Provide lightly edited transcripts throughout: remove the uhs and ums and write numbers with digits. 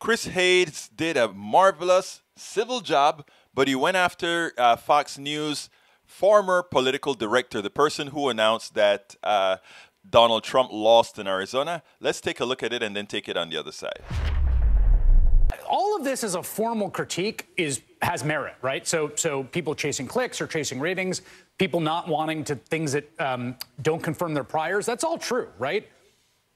Chris Hayes did a marvelous civil job, but he went after Fox News former political director, the person who announced that Donald Trump lost in Arizona. Let's take a look at it and then take it on the other side. All of this as a formal critique has merit, right? So people chasing clicks or chasing ratings, people not wanting to things that don't confirm their priors, that's all true, right?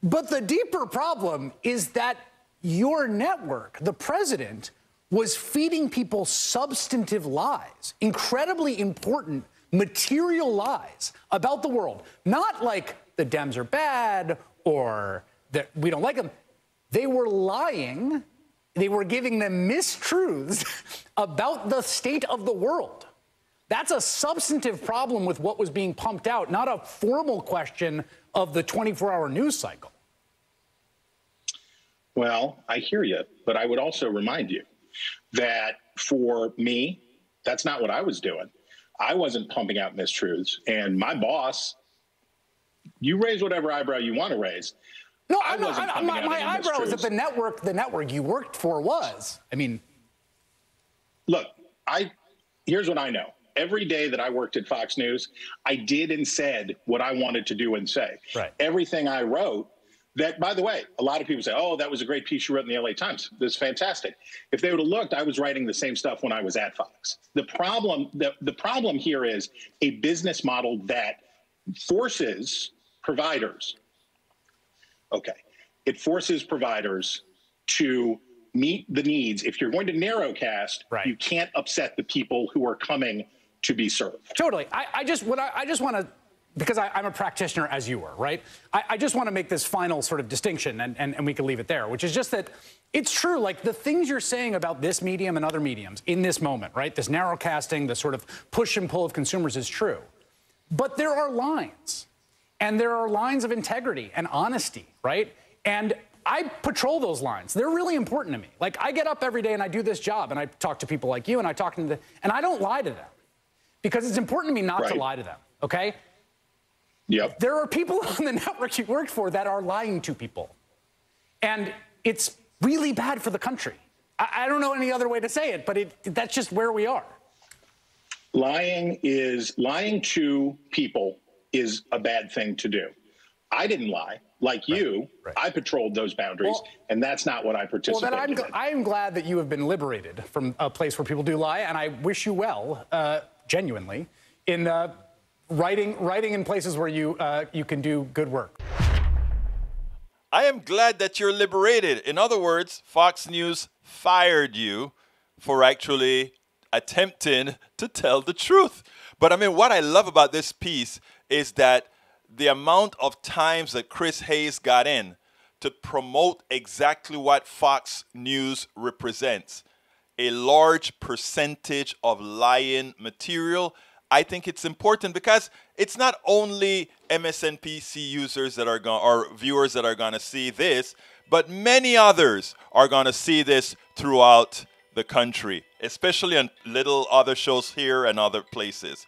But the deeper problem is that your network, the president, was feeding people substantive lies, incredibly important material lies about the world. Not like the Dems are bad or that we don't like them. They were lying. They were giving them mistruths about the state of the world. That's a substantive problem with what was being pumped out, not a formal question of the 24-hour news cycle. Well, I hear you, but I would also remind you that for me, that's not what I was doing. I wasn't pumping out mistruths. And my boss, you raise whatever eyebrow you want to raise. No, my eyebrow is that the network you worked for was. I mean, look, here's what I know. Every day that I worked at Fox News, I did and said what I wanted to do and say. Right. Everything I wrote, that, by the way, a lot of people say, oh, that was a great piece you wrote in the LA Times. That's fantastic. If they would have looked, I was writing the same stuff when I was at Fox. The problem here is a business model that forces providers. Okay. It forces providers to meet the needs. If you're going to narrowcast, right, you can't upset the people who are coming to be served. Totally. I just want to, because I'm a practitioner as you were, right? I just want to make this final sort of distinction, and we can leave it there, which is just that it's true, like the things you're saying about this medium and other mediums in this moment, right? This narrowcasting, the sort of push and pull of consumers is true. But there are lines, and there are lines of integrity and honesty, right? And I patrol those lines. They're really important to me. Like, I get up every day and I do this job, and I talk to people like you, and I talk to them, and I don't lie to them because it's important to me not to lie to them, okay? Yep. There are people on the network you worked for that are lying to people. And it's really bad for the country. I don't know any other way to say it, but that's just where we are. Lying to people is a bad thing to do. I didn't lie. Like you, I patrolled those boundaries, and that's not what I participated in. Well, then I'm glad that you have been liberated from a place where people do lie, and I wish you well, genuinely, in writing in places where you can do good work. I am glad that you're liberated. In other words, Fox News fired you for actually attempting to tell the truth. But I mean, what I love about this piece is that the amount of times that Chris Hayes got in to promote exactly what Fox News represents, a large percentage of lying material. I think it's important because it's not only MSNBC users that are going, or viewers that are going to see this, but many others are going to see this throughout the country, especially on little other shows here and other places.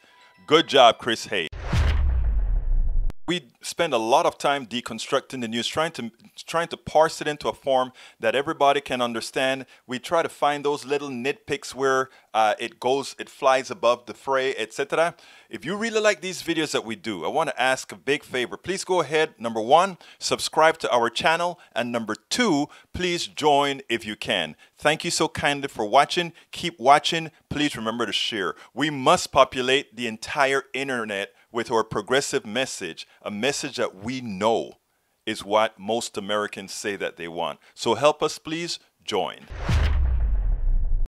Good job, Chris Hayes. We spend a lot of time deconstructing the news, trying to parse it into a form that everybody can understand. We try to find those little nitpicks where it flies above the fray, etc. If you really like these videos that we do, I want to ask a big favor. Please go ahead, number one, subscribe to our channel, and number two, please join if you can. Thank you so kindly for watching. Keep watching. Please remember to share. We must populate the entire internet with our progressive message, a message that we know is what most Americans say that they want. So help us, please join.